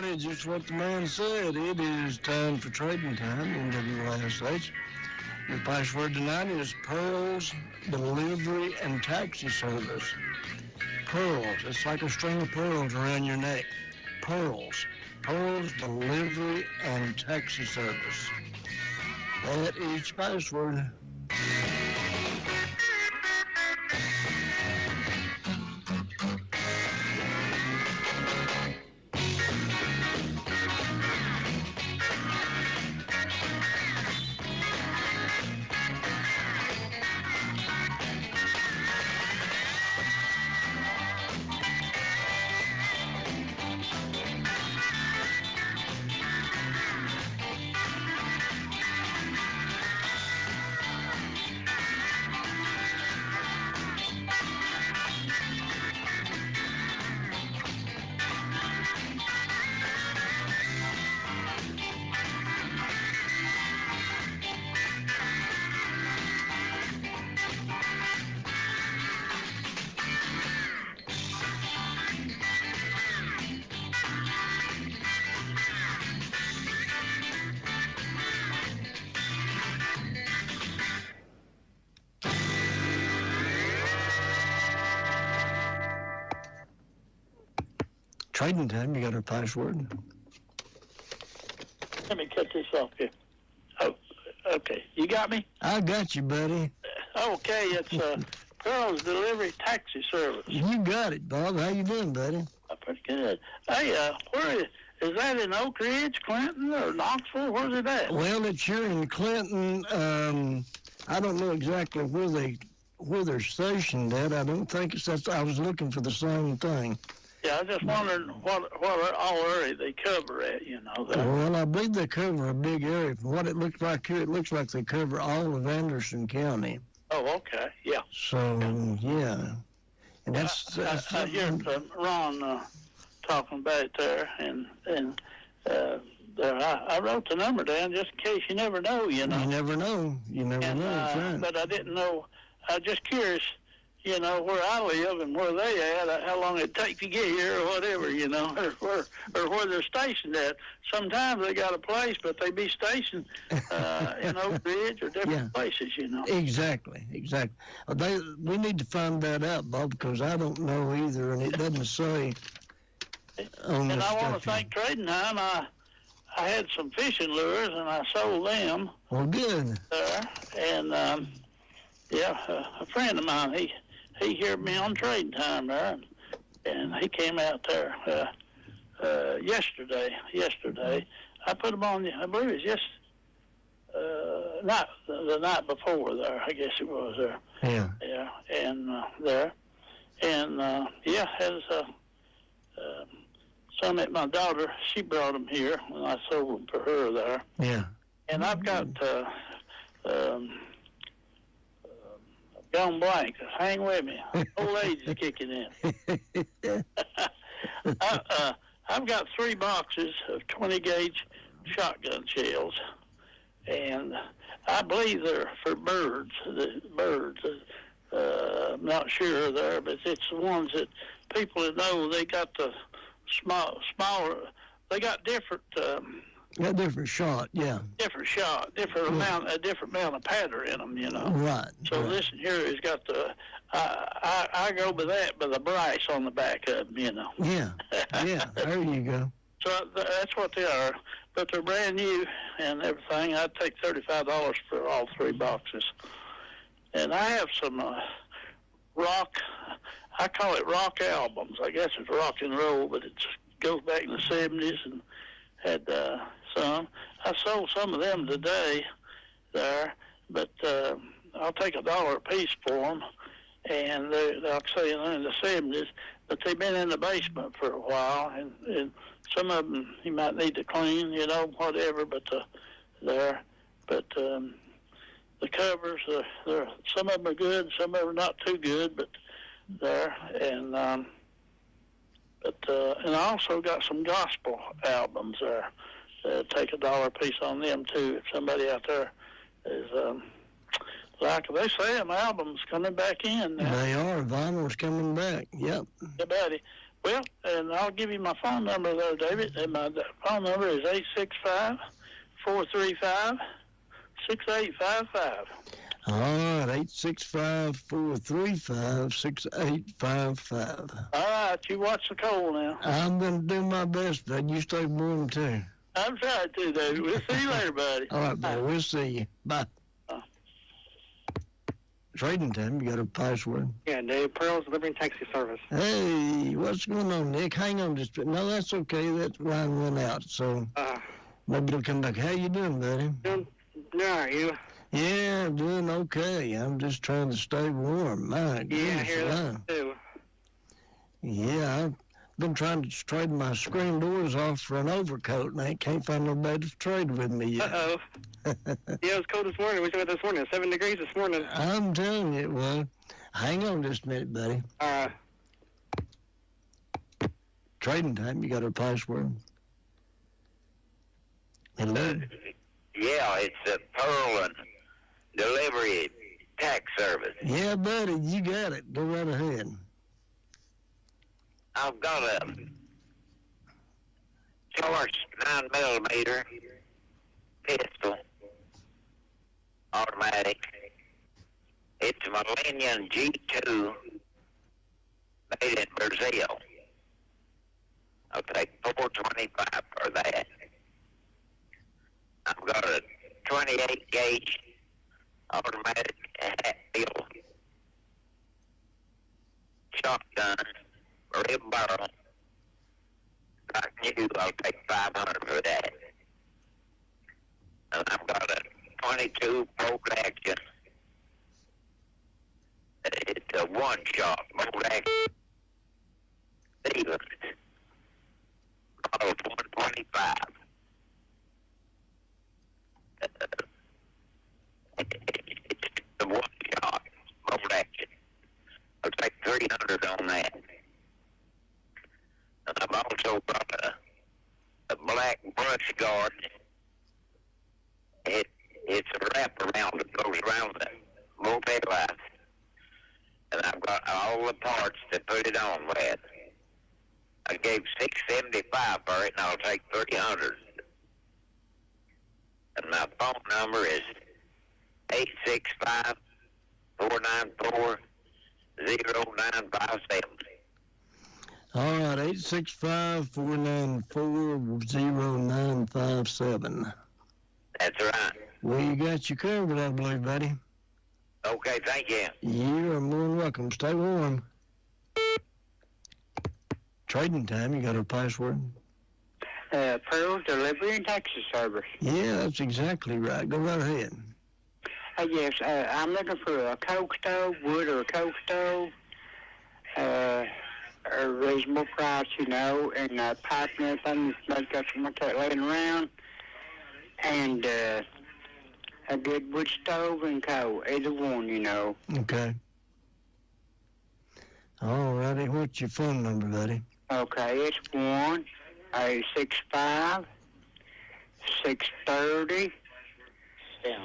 buddy, just what the man said. It is time for trading time in WYSH. Your password tonight is Pearls Delivery and Taxi Service. Pearls. It's like a string of pearls around your neck. Pearls. Pearls Delivery and Taxi Service. That is your password. Trading time, you got our password. Let me cut this off here. Oh, okay. You got me? I got you, buddy. Okay, it's Pearls Delivery Taxi Service. You got it, Bob. How you doing, buddy? Pretty good. Hey, where is that in Oak Ridge, Clinton, or Knoxville? Where's it at? Well, it's here in Clinton. I don't know exactly where they're stationed at. I don't think it's that. I was looking for the same thing. Yeah, I just wondering what all area they cover at, you know. Well, I believe they cover a big area. From what it looks like here, it looks like they cover all of Anderson County. Oh, okay, yeah. So, yeah. And that's I hear Ron talking about it there, and there, I wrote the number down just in case. You never know, you know. You never know. You never know. That's right. But I didn't know. I was just curious, you know, where I live and where they at, how long it take to get here or whatever, you know, or where they're stationed at. Sometimes they got a place, but they be stationed in Oak Ridge or different places, you know. Exactly. We need to find that out, Bob, because I don't know either, and it doesn't say on And this I want stuff to thank Trading Time. I had some fishing lures, and I sold them. Well, good. There. And, a friend of mine, he heard me on Trading Time there, and he came out there yesterday. I put him on, I believe it was just not the night before there, I guess it was there. Yeah. Yeah, and there. And, has some that my daughter, she brought them here when I sold them for her there. Yeah. And I've got... gone blank. Hang with me. Old age is kicking in. I've got 3 boxes of 20-gauge shotgun shells, and I believe they're for birds. I'm not sure there, but it's the ones that people that know. They got the smaller. They got different. Different shot, yeah. Different shot, different amount of powder in them, you know. Right. So this one here has got the, I go by the brass on the back of them, you know. Yeah, there you go. So that's what they are, but they're brand new and everything. I'd take $35 for all 3 boxes. And I have some rock, I call it rock albums. I guess it's rock and roll, but it goes back in the 70s and had some. I sold some of them today there, but I'll take $1 a piece for them. And they're, like I say, they're in the 70s, but they've been in the basement for a while, and some of them you might need to clean, you know, whatever, but there. But the covers, some of them are good, some of them are not too good, but there. And and I also got some gospel albums there. Take $1 a piece on them too. If somebody out there is like they say, them albums coming back in now. They are. Vinyl's coming back. Yep. Yeah, Well, and I'll give you my phone number there, David. And my phone number is 865-435-6855. All right, 865-435-6855. All right, you watch the coal now. I'm going to do my best, bud. You stay warm, too. I'm trying to, David. We'll see you later, buddy. All right, buddy. We'll see you. Bye. Trading time, you got a password? Yeah, Dave, Pearl's Delivery and Taxi Service. Hey, what's going on, Nick? Hang on just a bit. No, that's okay. That line went out, so maybe it'll come back. How you doing, buddy? Doing all right, you? Yeah, doing okay. I'm just trying to stay warm. My goodness. Yeah, I hear that, too. Yeah, I've been trying to trade my screen doors off for an overcoat, and I can't find nobody to trade with me yet. Uh-oh. Yeah, it was cold this morning. We saw it this morning. 7 degrees this morning. I'm telling you it was. Hang on just a minute, buddy. Trading time, you got a password? Hello? Yeah, it's a Pearl and Delivery Tax Service. Yeah, buddy, you got it. Go right ahead. I've got a Taurus 9mm pistol, automatic. It's a Millennium G2, made in Brazil. I'll take $425 for that. I've got a 28 gauge automatic Hatfield shotgun, rib barrel. Like new, I'll take $500 for that. And I've got a 22 bolt action. It's a one-shot bolt action. Stevens. Model 125. It's the one-shot bolt action. I'll take $300 on that. And I've also got a black brush guard. It's a wraparound that goes around the multi-life. And I've got all the parts to put it on with. I gave $675 for it, and I'll take $300. And my phone number is 865-494-0957. All right, 865-494-0957. That's right. Well, you got you covered, I believe, buddy. Okay, thank you. You are more than welcome. Stay warm. Trading time, you got a password? Pearl's Delivery and Taxi Service. Yeah, that's exactly right. Go right ahead. Yes, I'm looking for a coke stove, wood or a coke stove. A reasonable price, you know, and pipe and everything. I've got some like that laying around. And a good wood stove and coal, either one, you know. Okay. All righty. What's your phone number, buddy? Okay, it's 1-865-630. Yeah.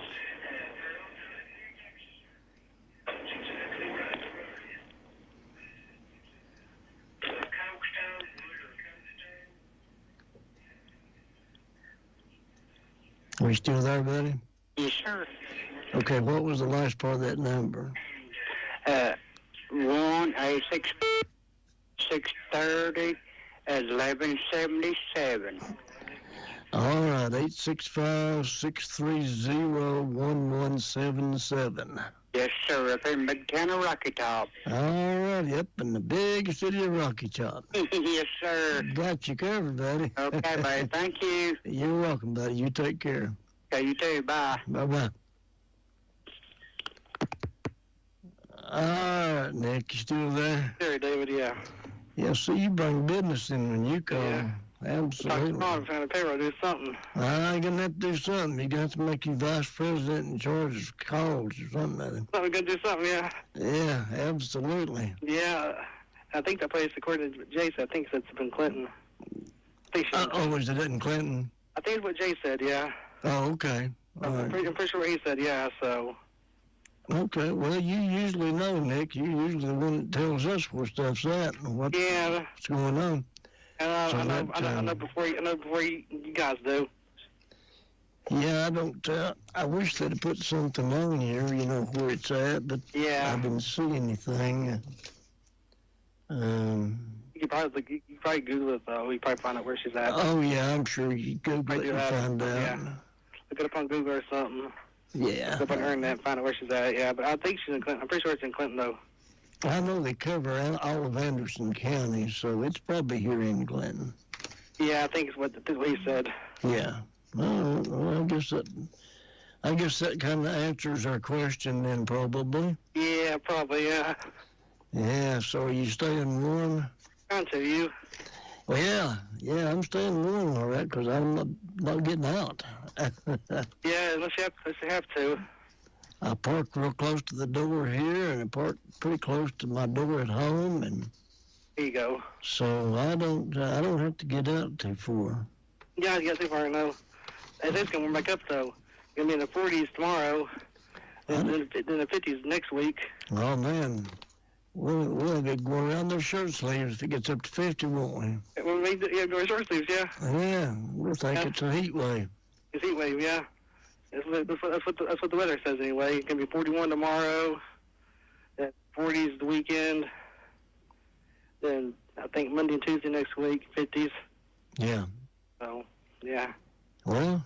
Are you still there, buddy? Yes, sir. Okay, what was the last part of that number? 1-866-630-1177. All right, 865-630-1177. Yes, sir, up in Big Town of Rocky Top. All right, up in the big city of Rocky Top. Yes, sir. Got you covered, buddy. Okay, buddy, thank you. You're welcome, buddy. You take care. Okay, you too, bye. Bye-bye. All right, Nick, you still there? Sure, David, yeah. Yeah, see, you bring business in when you call. Yeah. Absolutely. I'm trying to payroll, do something. I'm going to have to do something. You're going to have to make you vice president in charge of calls or something. I'm going to do something, yeah. Yeah, absolutely. Yeah, I think that place, according to Jay said, I think it's been Clinton. Is it in Clinton? I think it's what Jay said, yeah. Oh, okay. All I'm right. pretty sure what he said, yeah, so. Okay, well, you usually know, Nick. You usually the one that tells us where stuff's at and what's going on. And I know before you guys do. Yeah, I don't. I wish they'd have put something on here, where it's at, but Yeah. I didn't see anything. You could probably Google it though. You probably find out where she's at. Oh yeah, I'm sure you Google it and find out. Yeah. Look it up on Google or something. Yeah. Look up on the internet and find out where she's at. Yeah, but I think she's in Clinton. I'm pretty sure it's in Clinton though. I know they cover all of Anderson County, so it's probably here in Clinton. Yeah, I think it's what he said. Yeah. Well, I guess that kind of answers our question then, probably. Yeah, probably. Yeah. Yeah. So are you staying warm? Trying to you. Well, yeah, I'm staying warm, all right, because I'm not getting out. Yeah, unless you have to. I park real close to the door here, and I park pretty close to my door at home, and there you go. So I don't have to get out too far. Yeah, I get too far now. It's gonna warm back up though. It's gonna be in the 40s tomorrow, and then the 50s next week. Oh man, we'll be going around those shirt sleeves if it gets up to 50, won't we? We'll go short sleeves, yeah. Yeah, we'll think it's a heat wave. It's a heat wave, yeah. That's what the weather says anyway. It's gonna be 41 tomorrow, then 40s the weekend, then I think Monday and Tuesday next week 50s. Yeah. So yeah. Well,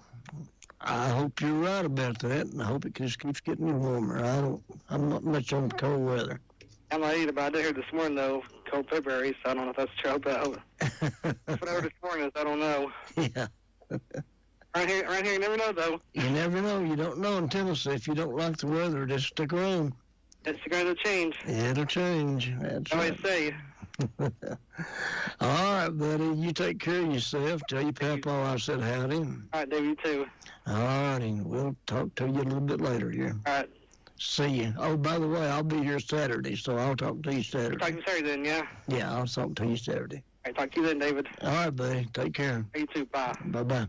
I hope you're right about that, and I hope it just keeps getting warmer. I'm not much on cold weather. I'm not either, but I did hear this morning though, cold February, so I don't know if that's true, but that's what I heard this morning. I don't know. Yeah. Right here, you never know though. You never know. You don't know in Tennessee. If you don't like the weather, just stick around. It's going to change. It'll change. That's right. I say. All right, buddy. You take care of yourself. Tell your papa I said howdy. All right, Dave, you too. All righty. We'll talk to you a little bit later here. All right. See you. Oh, by the way, I'll be here Saturday, so I'll talk to you Saturday. Talk to you Saturday then, yeah? Yeah, I'll talk to you Saturday. All right, talk to you then, David. All right, buddy. Take care. You too. Bye. Bye-bye.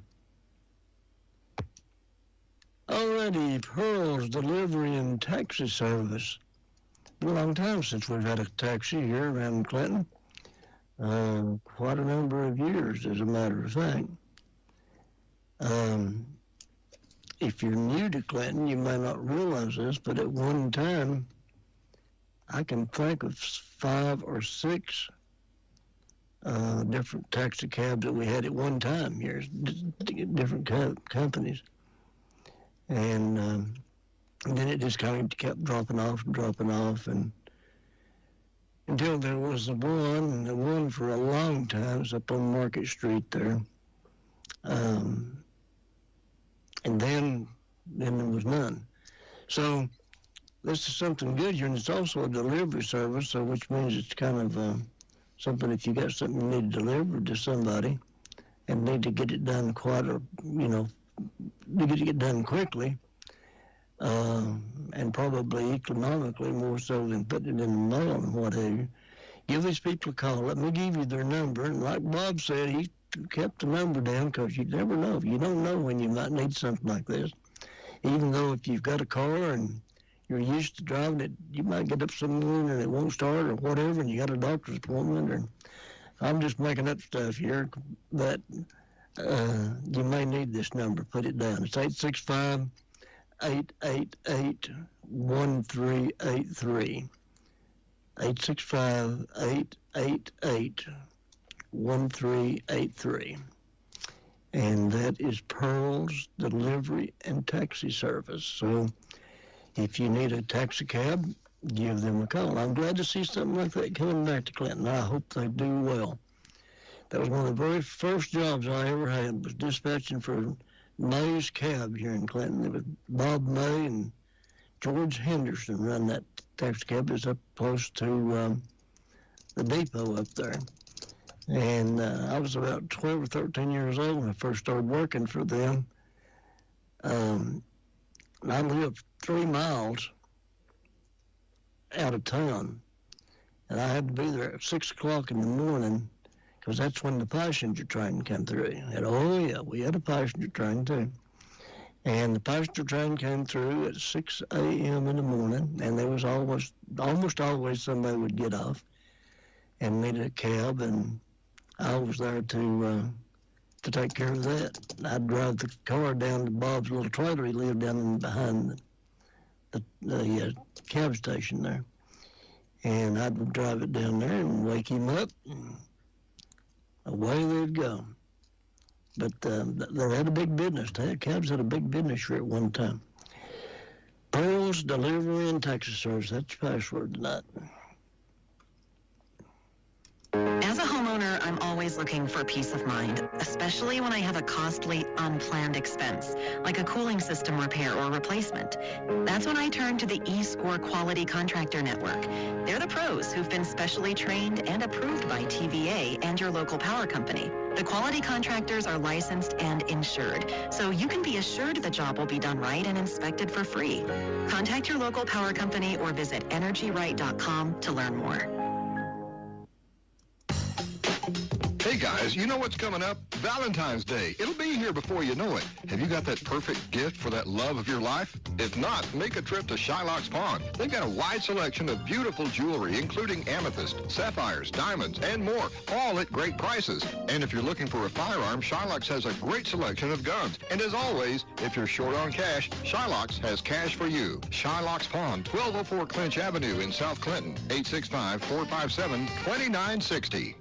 Already, Pearl's Delivery and Taxi Service. Been a long time since we've had a taxi here around Clinton. Quite a number of years, as a matter of fact. If you're new to Clinton, you may not realize this, but at one time, I can think of 5 or 6 different taxi cabs that we had at one time here, different companies. And then it just kind of kept dropping off, and until there was the one for a long time, it's up on Market Street there. And then there was none. So this is something good here, and it's also a delivery service, so which means it's kind of something if you got something you need delivered to somebody and need to get it done to get it done quickly, and probably economically more so than putting it in the mail and what have you. Give these people a call. Let me give you their number. And like Bob said, he kept the number down because you never know. You don't know when you might need something like this. Even though if you've got a car and you're used to driving it, you might get up some morning and it won't start or whatever, and you got a doctor's appointment. Or I'm just making up stuff here, but you may need this number. Put it down. It's 865-888-1383. 865-888-1383. And that is Pearl's Delivery and Taxi Service. So if you need a taxi cab, give them a call. I'm glad to see something like that coming back to Clinton. I hope they do well. That was one of the very first jobs I ever had, was dispatching for May's cab here in Clinton. It was Bob May and George Henderson run that taxi cab. It was up close to the depot up there. And I was about 12 or 13 years old when I first started working for them. And I lived 3 miles out of town. And I had to be there at 6 o'clock in the morning because that's when the passenger train came through. And oh, yeah, we had a passenger train too. And the passenger train came through at 6 a.m. in the morning, and there was almost always somebody would get off and meet a cab, and I was there to take care of that. I'd drive the car down to Bob's little trailer. He lived down in behind the cab station there. And I'd drive it down there and wake him up, and away they'd go. But they had a big business. Cabs had a big business here at one time. Pearls Delivery and Taxi Service. That's your password tonight. As a homeowner, I'm always looking for peace of mind, especially when I have a costly, unplanned expense, like a cooling system repair or replacement. That's when I turn to the eScore Quality Contractor Network. They're the pros who've been specially trained and approved by TVA and your local power company. The quality contractors are licensed and insured, so you can be assured the job will be done right and inspected for free. Contact your local power company or visit energyright.com to learn more. Hey guys, you know what's coming up? Valentine's Day. It'll be here before you know it. Have you got that perfect gift for that love of your life? If not, make a trip to Shylock's Pawn. They've got a wide selection of beautiful jewelry, including amethyst, sapphires, diamonds, and more, all at great prices. And if you're looking for a firearm, Shylock's has a great selection of guns. And as always, if you're short on cash, Shylock's has cash for you. Shylock's Pawn, 1204 Clinch Avenue in South Clinton, 865-457-2960.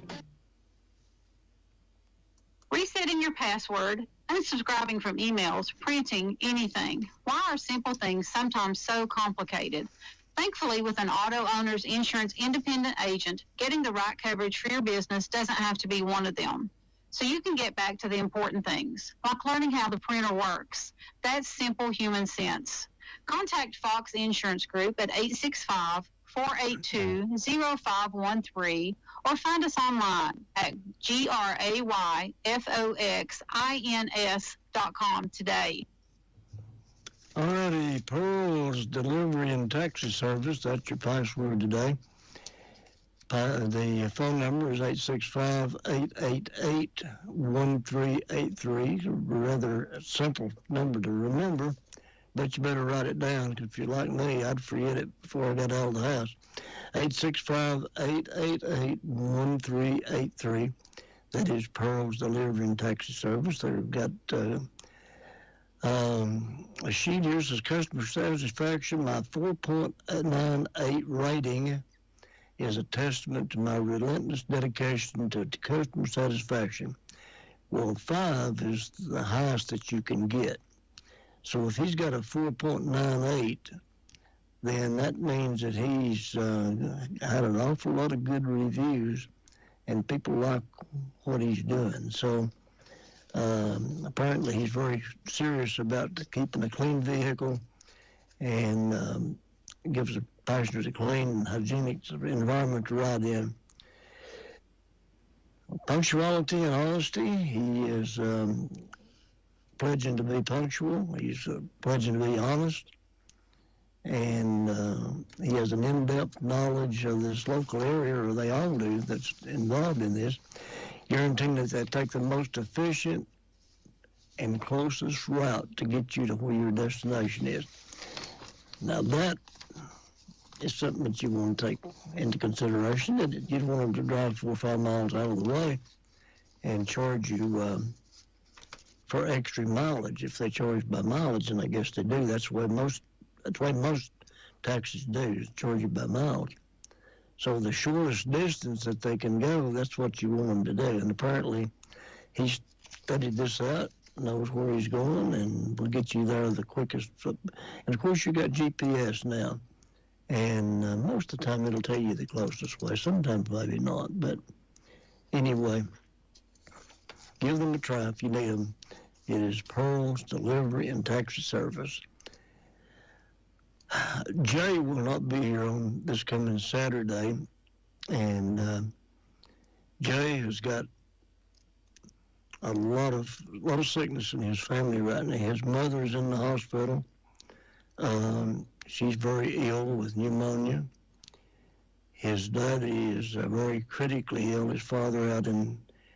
Resetting your password, unsubscribing from emails, printing, anything. Why are simple things sometimes so complicated? Thankfully, with an auto owner's insurance independent agent, getting the right coverage for your business doesn't have to be one of them. So you can get back to the important things, like learning how the printer works. That's simple human sense. Contact Fox Insurance Group at 865-482-0513 or find us online at grayfoxins.com today. Alrighty, Pearls Delivery and Taxi Service. That's your password today. The phone number is 865-888-1383. A rather simple number to remember, but you better write it down, because if you're like me, I'd forget it before I got out of the house. 865-888-1383. That is Pearls Delivery and Taxi Service. They've got a sheet here that says customer satisfaction. My 4.98 rating is a testament to my relentless dedication to customer satisfaction. Well, 5 is the highest that you can get. So if he's got a 4.98, then that means that he's had an awful lot of good reviews, and people like what he's doing. So apparently he's very serious about keeping a clean vehicle and gives the passengers a clean and hygienic environment to ride in. Punctuality and honesty. He is pledging to be punctual. He's pledging to be honest. And he has an in-depth knowledge of this local area, or they all do, that's involved in this, guaranteeing that they take the most efficient and closest route to get you to where your destination is. Now that is something that you want to take into consideration, that you don't want them to drive 4 or 5 miles out of the way and charge you for extra mileage. If they charge by mileage, and I guess they do, that's the way most taxis do, is charge you by mileage. So the shortest distance that they can go, that's what you want them to do. And apparently he's studied this out, knows where he's going, and will get you there the quickest. And of course you got GPS now, and most of the time it'll tell you the closest way. Sometimes maybe not, but anyway, give them a try if you need them. It is Pearls Delivery and Taxi Service. Jay will not be here on this coming Saturday, and Jay has got a lot of sickness in his family right now. His mother's in the hospital. She's very ill with pneumonia. His daddy is very critically ill. His father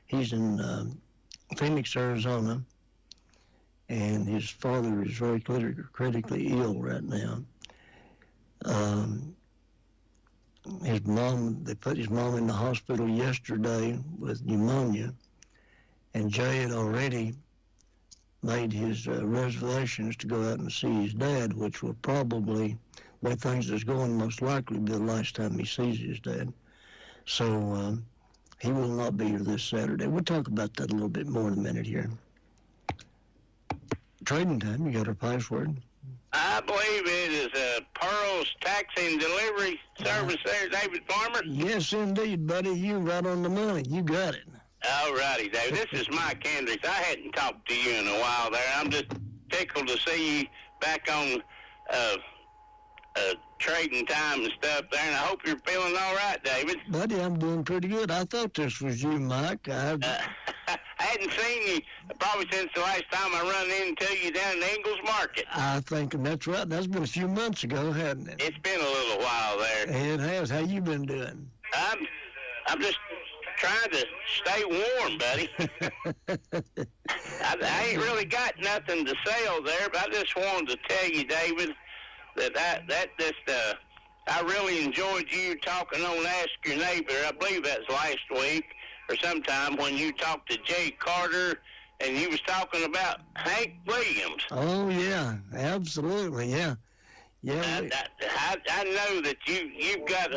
he's in Phoenix, Arizona, and his father is very critically ill right now. They put his mom in the hospital yesterday with pneumonia, and Jay had already made his reservations to go out and see his dad, which will probably, the way things is going, most likely be the last time he sees his dad. So he will not be here this Saturday. We'll talk about that a little bit more in a minute here. Trading Time, you got our password? I believe it is Pearl's Taxi and Delivery Service there, David Farmer. Yes, indeed, buddy. You right on the money. You got it. All righty, David. This is Mike Hendricks. I hadn't talked to you in a while there. I'm just tickled to see you back on Trading Time and stuff there, and I hope you're feeling all right, David. Buddy, I'm doing pretty good. I thought this was you, Mike. I hadn't seen you probably since the last time I run into you down in Ingles Market. I think that's right. That's been a few months ago, hasn't it? It's been a little while there. It has. How you been doing? I'm just trying to stay warm, buddy. I ain't really got nothing to sell there, but I just wanted to tell you, David, that I really enjoyed you talking on Ask Your Neighbor. I believe that's last week or sometime when you talked to Jay Carter and you was talking about Hank Williams. Oh yeah, absolutely, yeah. I know that you've got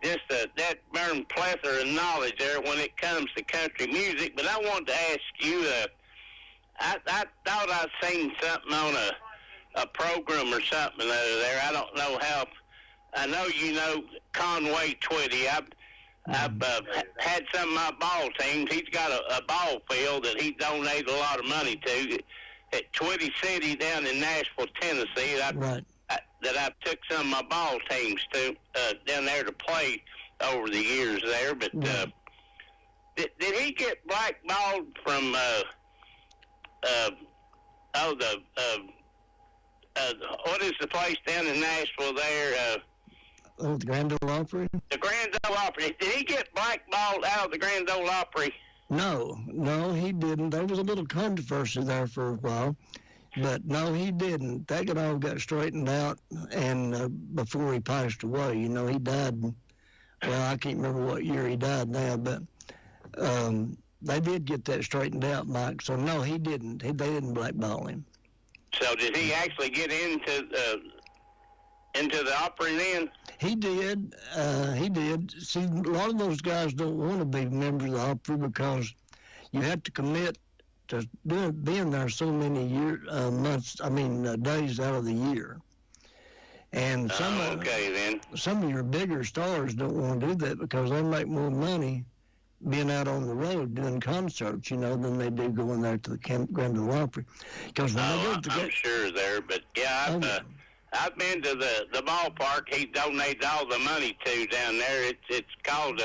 that burn plethora of knowledge there when it comes to country music. But I wanted to ask you, I thought I'd seen something on a program or something over there. I don't know how. I know you know Conway Twitty. I've had some of my ball teams. He's got a ball field that he donated a lot of money to at Twitty City down in Nashville, Tennessee. That I took some of my ball teams to down there to play over the years there. But did he get blackballed from what is the place down in Nashville there? The Grand Ole Opry? The Grand Ole Opry. Did he get blackballed out of the Grand Ole Opry? No, he didn't. There was a little controversy there for a while, but no, he didn't. That all got straightened out, and before he passed away, he died. Well, I can't remember what year he died now, but they did get that straightened out, Mike. So no, he didn't. They didn't blackball him. So did he actually get into the Opry then? He did. See, a lot of those guys don't want to be members of the Opry because you have to commit to being there so many days out of the year. And some of your bigger stars don't want to do that because they make more money being out on the road doing concerts, than they do going there to the Grand Ole Opry. Because when they go to I'm sure there, but yeah, I've been to the ballpark he donated all the money to down there. It's called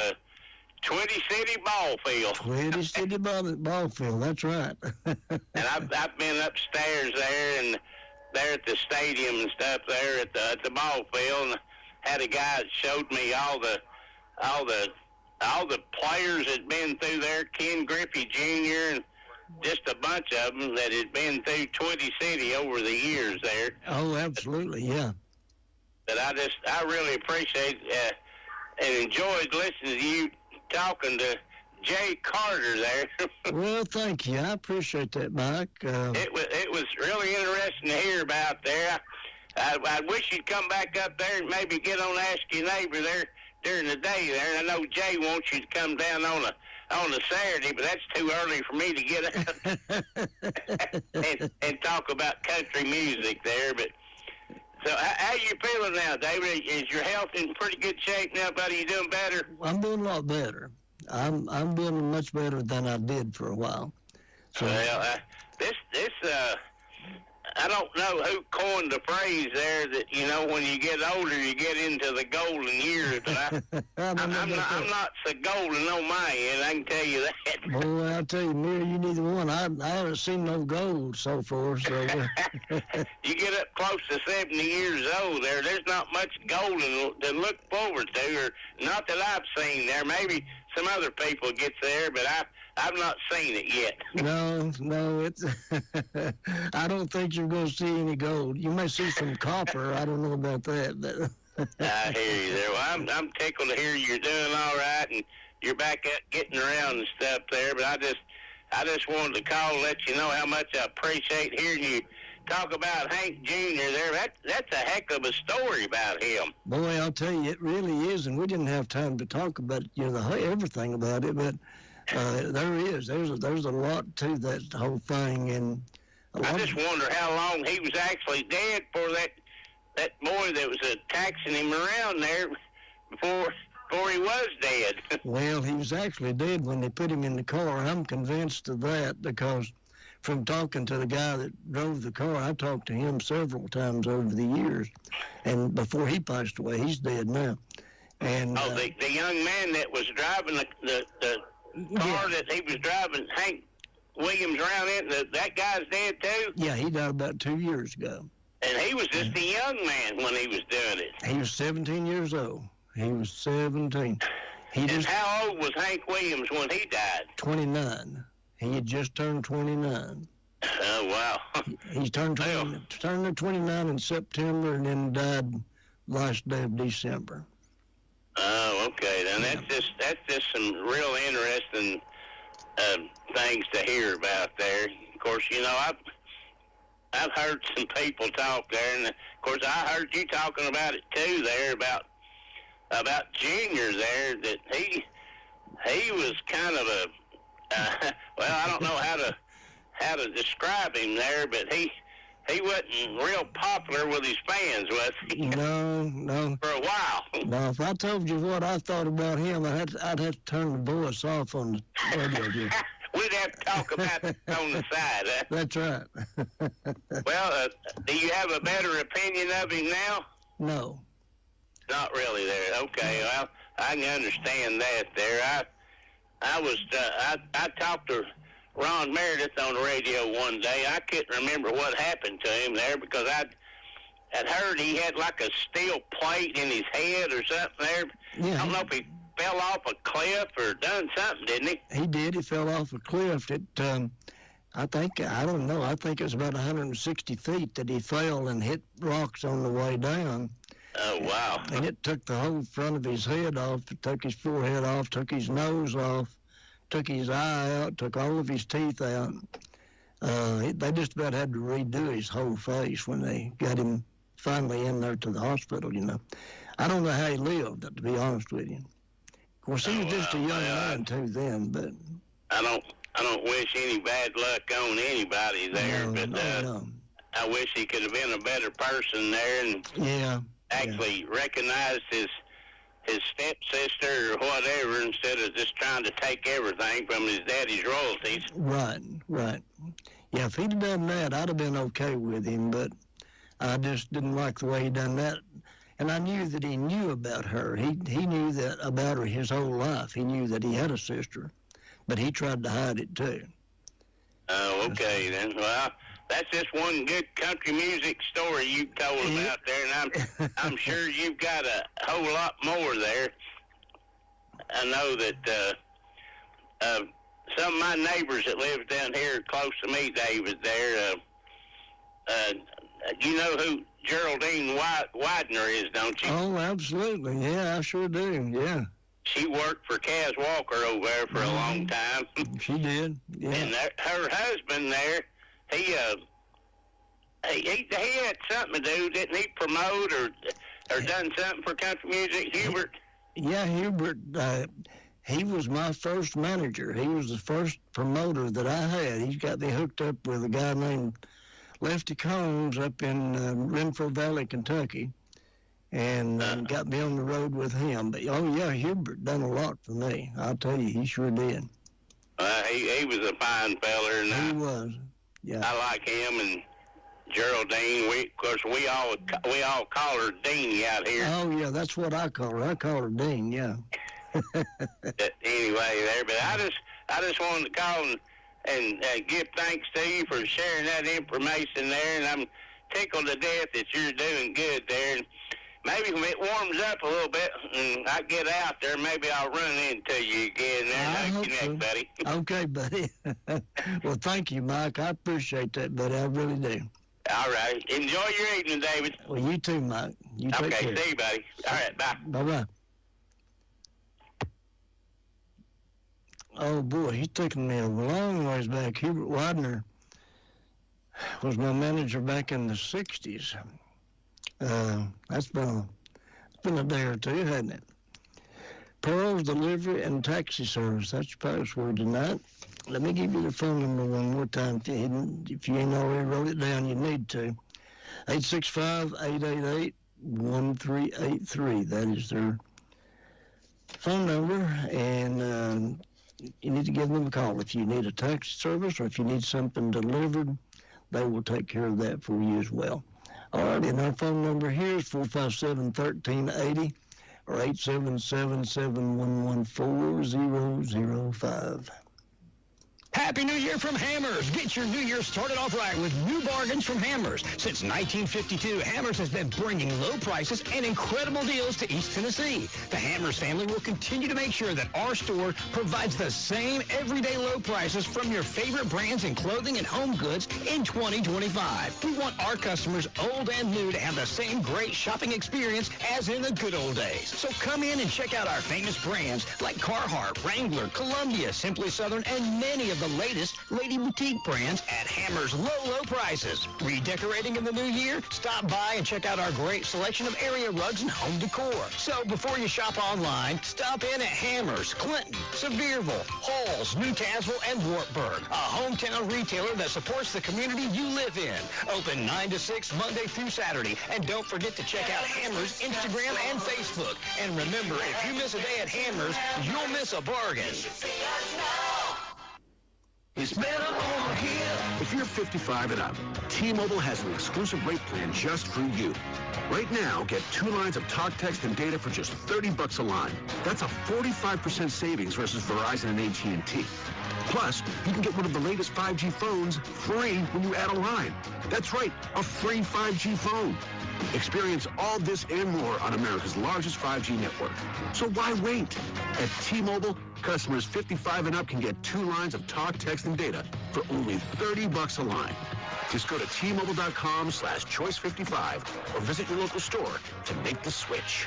Twitty City Ball Field. Twitty City Ball Field, that's right. And I've been upstairs there and there at the stadium and stuff there at the ball field, and had a guy that showed me all the players that had been through there, Ken Griffey Jr. and just a bunch of them that had been through Twitty City over the years there. Oh, absolutely, yeah. But I really appreciate and enjoyed listening to you talking to Jay Carter there. Well, thank you. I appreciate that, Mike. It was really interesting to hear about there. I wish you'd come back up there and maybe get on Ask Your Neighbor there during the day there. I know Jay wants you to come down on a Saturday, but that's too early for me to get up and talk about country music there. But so how you feeling now, David? Is your health in pretty good shape now, buddy? You doing better? I'm doing a lot better. I'm doing much better than I did for a while. So, well, I don't know who coined the phrase there that, when you get older, you get into the golden years, but I'm not so golden on my end, I can tell you that. Boy, I'll tell you, Mary, you neither one. I haven't seen no gold so far. So you get up close to 70 years old there's not much golden to look forward to, or not that I've seen there. Maybe some other people gets there, but I've not seen it yet. No, it's. I don't think you're going to see any gold. You may see some copper. I don't know about that, but. I hear you there. Well, I'm tickled to hear you're doing all right and you're back up getting around and stuff there. But I just wanted to call and let you know how much I appreciate hearing you talk about Hank Jr. there. That's a heck of a story about him. Boy, I'll tell you, it really is, and we didn't have time to talk about everything about it, but there's a lot to that whole thing, and I just wonder how long he was actually dead for that boy that was taxing him around there before he was dead. Well, he was actually dead when they put him in the car. I'm convinced of that because from talking to the guy that drove the car, I talked to him several times over the years, and before he passed away, he's dead now. And the young man that was driving the car that he was driving, Hank Williams, around in, that guy's dead too? Yeah, he died about 2 years ago. And he was just a young man when he was doing it. He was 17 years old. He was 17. How old was Hank Williams when he died? 29. He had just turned 29. Oh, wow. He turned 29 in September and then died last day of December. Oh, okay. Then that's just some real interesting things to hear about there. Of course, I've heard some people talk there, and of course I heard you talking about it too there about Junior there, that he was kind of a well, I don't know how to describe him there, but he wasn't real popular with his fans, was he? No. For a while. No, if I told you what I thought about him, I'd have to turn the voice off on the radio. We'd have to talk about it on the side, huh? That's right. Well, do you have a better opinion of him now? No. Not really there. Okay, well, I can understand that there. I talked to Ron Meredith on the radio one day. I couldn't remember what happened to him there because I'd heard he had like a steel plate in his head or something there. Yeah, I don't know if he fell off a cliff or done something, didn't he? He did. He fell off a cliff. I think it was about 160 feet that he fell and hit rocks on the way down. Oh, wow. And it took the whole front of his head off. It took his forehead off, took his nose off, took his eye out, took all of his teeth out. They just about had to redo his whole face when they got him finally in there to the hospital, I don't know how he lived, to be honest with you. Of course, he was just a young man too then, but I don't wish any bad luck on anybody there, no. I wish he could have been a better person there and actually recognized his stepsister or whatever instead of just trying to take everything from his daddy's royalties. Right. Yeah, if he'd have done that, I'd have been okay with him, but I just didn't like the way he done that. And I knew that he knew about her. He knew that about her his whole life. He knew that he had a sister, but he tried to hide it too. Oh, okay then. Well, that's just one good country music story you told about there, and I'm sure you've got a whole lot more there. I know that some of my neighbors that live down here close to me, David, there, you know who Geraldine Widener is, don't you? Oh, absolutely. Yeah, I sure do. Yeah. She worked for Kaz Walker over there for a long time. She did. Yeah. And her husband there, he had something to do, didn't he? Promote or done something for country music, Hubert? Yeah, Hubert. He was my first manager. He was the first promoter that I had. He's got me hooked up with a guy named Lefty Combs up in Renfrew Valley, Kentucky, and got me on the road with him. But, Hubert done a lot for me. I'll tell you, he sure did. He was a fine feller. And he was, yeah. I like him and Geraldine. Of course, we all call her Deanie out here. Oh, yeah, that's what I call her. I call her Dean, yeah. Anyway, there, but I just wanted to call and give thanks to you for sharing that information there, and I'm tickled to death that you're doing good there. And maybe when it warms up a little bit and I get out there, maybe I'll run into you again there. I hope so. Buddy. Okay, buddy. Well, thank you, Mike. I appreciate that, buddy. I really do. All right. Enjoy your evening, David. Well, you too, Mike. You take care. Okay, see you, buddy. All right, bye. Bye-bye. Oh, boy, he's taking me a long ways back. Hubert Widener was my manager back in the 60s. That's been a day or two, hasn't it? Pearls Delivery and Taxi Service. That's your password tonight. Let me give you the phone number one more time. If you ain't already wrote it down, you need to. 865-888-1383. That is their phone number, and you need to give them a call. If you need a taxi service or if you need something delivered, they will take care of that for you as well. All right, and our phone number here is 457-1380 or 877-711-4005. Happy New Year from Hammers. Get your New Year started off right with new bargains from Hammers. Since 1952, Hammers has been bringing low prices and incredible deals to East Tennessee. The Hammers family will continue to make sure that our store provides the same everyday low prices from your favorite brands in clothing and home goods in 2025. We want our customers, old and new, to have the same great shopping experience as in the good old days. So come in and check out our famous brands like Carhartt, Wrangler, Columbia, Simply Southern, and many of the latest Lady Boutique brands at Hammers' low prices. Redecorating in the new year? Stop by and check out our great selection of area rugs and home decor. So before you shop online, stop in at Hammers, Clinton, Sevierville, Halls, New Tazewell, and Wartburg, a hometown retailer that supports the community you live in. Open 9 to 6 Monday through Saturday. And don't forget to check out Hammers' Instagram and Facebook. And remember, if you miss a day at Hammers, you'll miss a bargain. It's better over here. If you're 55 and up, T-Mobile has an exclusive rate plan just for you. Right now, get 2 lines of talk, text, and data for just $30 a line. That's a 45% savings versus Verizon and AT&T. Plus, you can get one of the latest 5G phones free when you add a line. That's right, a free 5G phone. Experience all this and more on America's largest 5G network. So why wait? At T-Mobile, customers 55 and up can get 2 lines of talk, text, and data for only $30 a line. Just go to T-Mobile.com/choice55 or visit your local store to make the switch.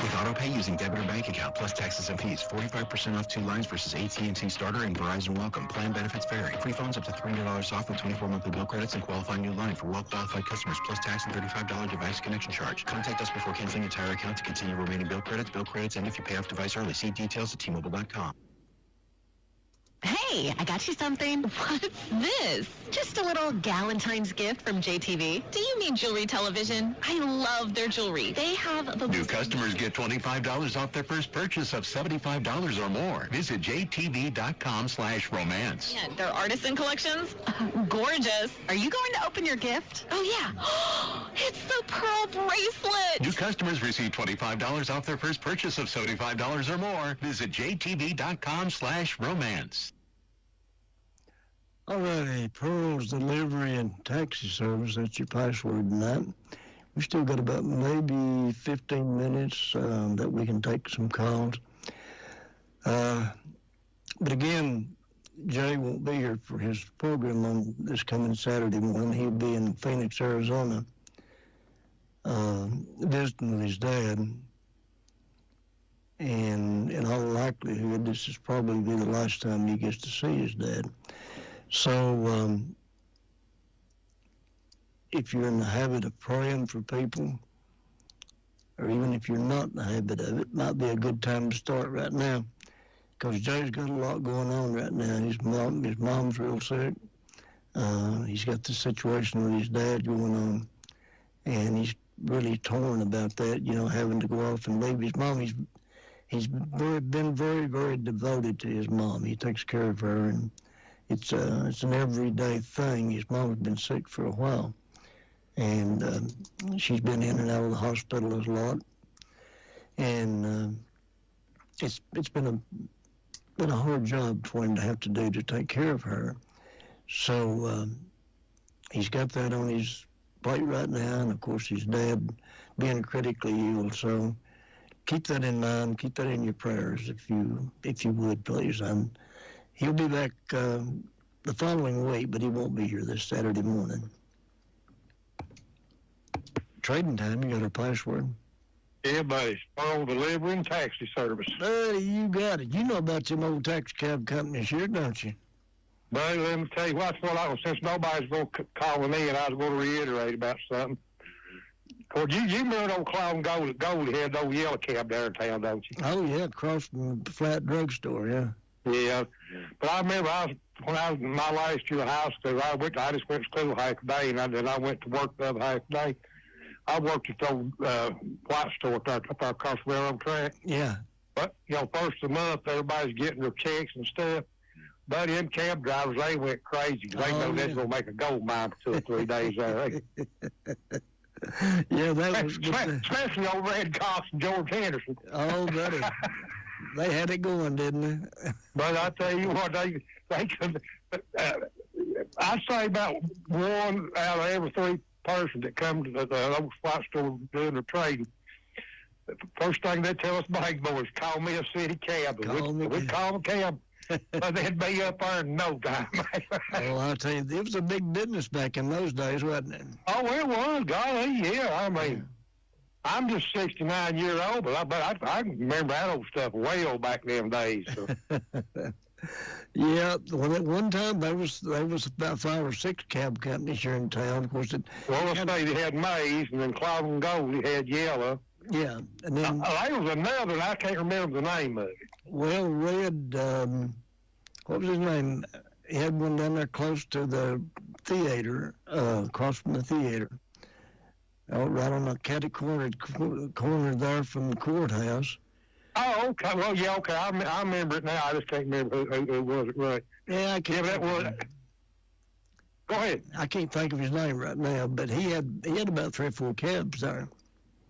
With AutoPay using debit or bank account plus taxes and fees, 45% off 2 lines versus AT&T Starter and Verizon Welcome. Plan benefits vary. Free phones up to $300 off with 24 monthly bill credits and qualifying new line for well-qualified customers plus tax and $35 device connection charge. Contact us before canceling entire account to continue remaining bill credits. Bill credits end if you pay off device early. See details at T-Mobile.com. Hey, I got you something. What's this? Just a little Galentine's gift from JTV. Do you mean jewelry television? I love their jewelry. They have the... New customers get $25 off their first purchase of $75 or more. Visit jtv.com/romance. Yeah, their artisan collections? Gorgeous. Are you going to open your gift? Oh, yeah. It's the pearl bracelet. New customers receive $25 off their first purchase of $75 or more. Visit jtv.com/romance. All righty, Pearl's Delivery and Taxi Service, that's your password tonight. We still got about maybe 15 minutes that we can take some calls. But again, Jay won't be here for his program on this coming Saturday morning. He'll be in Phoenix, Arizona, visiting with his dad. And in all likelihood, this is probably be the last time he gets to see his dad. So if you're in the habit of praying for people, or even if you're not in the habit of it, might be a good time to start right now, because Jay's got a lot going on right now. His mom's real sick. He's got the situation with his dad going on, and he's really torn about that, having to go off and leave his mom. He's been very, very devoted to his mom. He takes care of her, and it's an everyday thing. His mom's been sick for a while, and she's been in and out of the hospital a lot, and it's been a hard job for him to have to do to take care of her. So he's got that on his plate right now, and of course his dad being critically ill. So keep that in mind. Keep that in your prayers, if you would, please. And he'll be back the following week, but he won't be here this Saturday morning. Trading Time, you got our password? Yeah, buddy. Pearl Delivery and Taxi Service. Buddy, you got it. You know about them old taxi cab companies here, don't you? Buddy, let me tell you since nobody's going to call me, and I was going to reiterate about something. Of course, you remember old Cloud and Goldie had the old yellow cab there in town, don't you? Oh, yeah, across from the Flat Drugstore, yeah. Yeah. But I remember when I was in my last year of high school, I just went to school half a day, and then I went to work the other half a day. I worked at the old white store up there across the railroad track. Yeah. But, first of the month, everybody's getting their checks and stuff. Buddy, them cab drivers, they went crazy. They know they're going to make a gold mine for 2 or 3 days there. Yeah, that was especially old Red Cox and George Henderson. Oh, buddy. They had it going, didn't they? But I tell you what, they could, I'd say about 1 out of every 3 person that come to the old spot store doing their trading, the first thing they tell us bank boys, call me a city cab. We'd call them cab, but they'd be up there in no time. Oh, I'll tell you, it was a big business back in those days, wasn't it? Oh, it was, golly, yeah. I mean, I'm just 69 years old, but I can remember that old stuff way old back in them days. So. Yeah, well, at one time there was about 5 or 6 cab companies here in town. Of course, let's say they had Mays, and then Cloud and Gold, they had Yellow. Yeah, and then there was another, and I can't remember the name of it. Well, Red, what was his name? He had one down there close to the theater, across from the theater. Right on the catty corner there from the courthouse. Oh, okay. Well, yeah, okay. I remember it now. I just can't remember who was it, right? Yeah, I can't. Yeah, that was. Go ahead. I can't think of his name right now, but he had about 3 or 4 cabs there.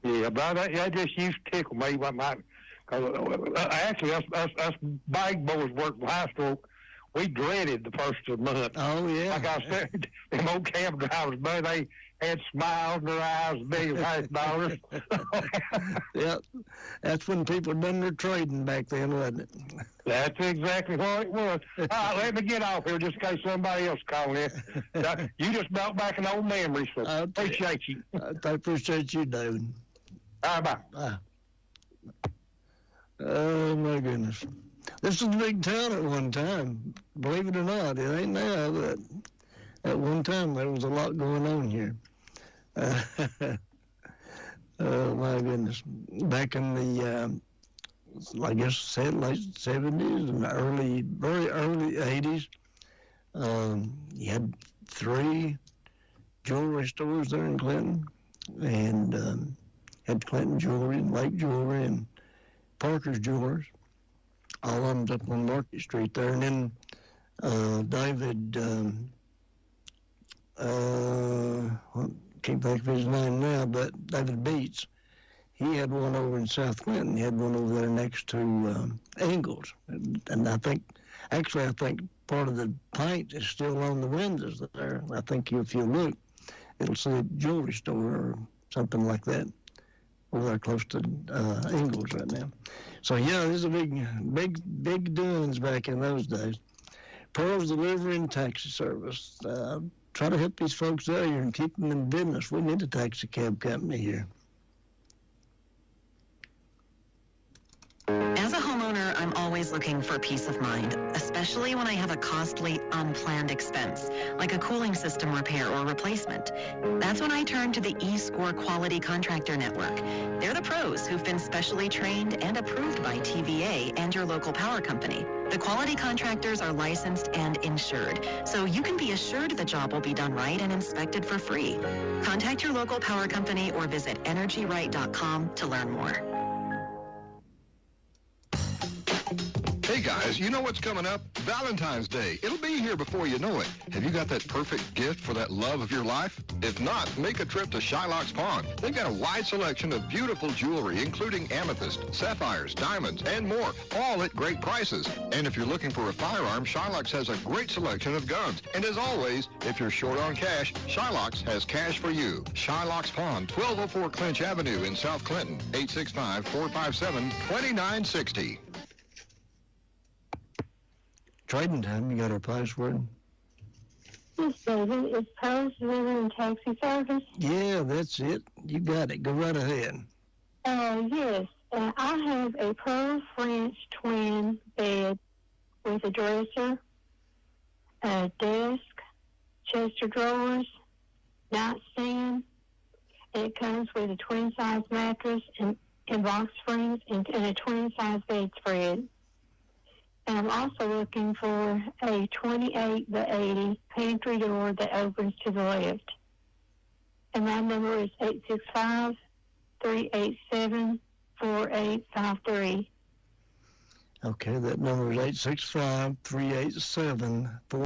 Yeah, but that just used to tickle me. Actually, us bag boys worked in high school. We dreaded the first of the month. Oh, yeah. Like I said, them old cab drivers, but they had smiles in their eyes, big as $1,000. Yeah, that's when people done their trading back then, wasn't it? That's exactly what it was. All right, let me get off here just in case somebody else calling in. You just brought back an old memory, so appreciate you. I appreciate you, David. All right, bye. Bye. Oh, my goodness. This was a big town at one time. Believe it or not, it ain't now, but at one time there was a lot going on here. Oh, my goodness. Back in the, I guess, late 70s and very early 80s, you had 3 jewelry stores there in Clinton, and had Clinton Jewelry and Lake Jewelry and Parker's Jewelers. All of them's up on Market Street there. And then David, can't think of his name now, but David Beats, he had one over in South Clinton. He had one over there next to Ingalls. And I think part of the paint is still on the windows there. I think if you look, it'll say jewelry store or something like that over there close to Ingalls right now. So, yeah, there's a big doings back in those days. Pearl's Delivery and Taxi Service. Try to help these folks out here and keep them in business. We need a taxi cab company here. As a homeowner, I'm always looking for peace of mind, especially when I have a costly, unplanned expense, like a cooling system repair or replacement. That's when I turn to the eScore Quality Contractor Network. They're the pros who've been specially trained and approved by TVA and your local power company. The quality contractors are licensed and insured, so you can be assured the job will be done right and inspected for free. Contact your local power company or visit energyright.com to learn more. Hey guys, you know what's coming up? Valentine's Day. It'll be here before you know it. Have you got that perfect gift for that love of your life? If not, make a trip to Shylock's Pawn. They've got a wide selection of beautiful jewelry, including amethyst, sapphires, diamonds, and more, all at great prices. And if you're looking for a firearm, Shylock's has a great selection of guns. And as always, if you're short on cash, Shylock's has cash for you. Shylock's Pawn, 1204 Clinch Avenue in South Clinton, 865-457-2960. Trading time, you got our password? Yes, David. Is Pearl's Delivery and Taxi Service? Yeah, that's it. You got it. Go right ahead. Yes. I have a Pearl French twin bed with a dresser, a desk, chest of drawers, nightstand. And it comes with a twin-size mattress and box springs and a twin-size bedspread. And I'm also looking for a 28 by 80 pantry door that opens to the left. And my number is 865-387-4853. Okay, that number is 865-387-4853.